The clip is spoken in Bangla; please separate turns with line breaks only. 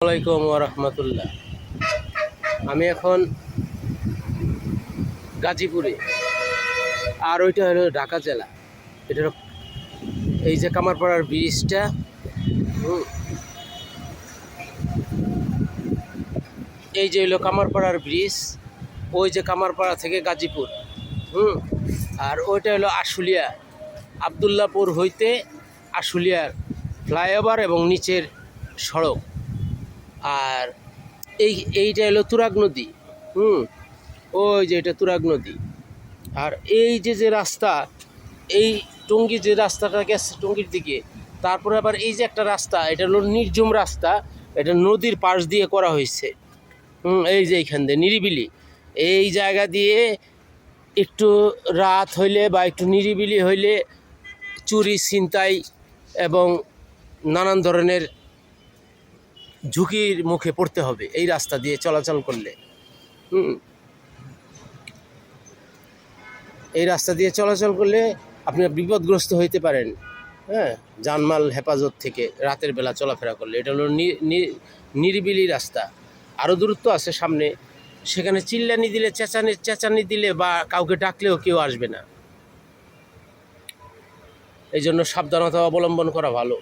আসসালামাইকুম ওরহমতুল্লাহ। আমি এখন গাজীপুরে, আর ওইটা হলো ঢাকা জেলা। এটা এই যে কামারপাড়ার ব্রিজটা, এই যে হলো কামারপাড়ার ব্রিজ। ওই যে কামারপাড়া থেকে গাজীপুর, আর ওইটা হলো আশুলিয়া, আবদুল্লাপুর হইতে আশুলিয়ার ফ্লাইওভার এবং নিচের সড়ক। আর এইটা হলো তুরাগ নদী। ওই যে এটা তুরাগ নদী। আর এই যে রাস্তা, এই টঙ্গী যে রাস্তাটা গেছে টঙ্গীর দিকে, তারপরে আবার এই যে একটা রাস্তা, এটা হলো নির্জুম রাস্তা, এটা নদীর পাশ দিয়ে করা হয়েছে। এই যে এইখান দিয়ে নিরিবিলি, এই জায়গা দিয়ে একটু রাত হইলে বা একটু নিরিবিলি হইলে চুরি ছিনতাই এবং নানান ধরনের ঝুঁকির মুখে পড়তে হবে এই রাস্তা দিয়ে চলাচল করলে। এই রাস্তা দিয়ে চলাচল করলে আপনি বিপদগ্রস্ত হইতে পারেন, জানমাল হেফাজত থেকে রাতের বেলা চলাফেরা করলে। এটা হলো নিরিবিলি রাস্তা। আরও দূরত্ব আছে সামনে, সেখানে চিল্লানি দিলে, চেঁচানি দিলে বা কাউকে ডাকলেও কেউ আসবে না। এই জন্য সাবধানতা অবলম্বন করা ভালো।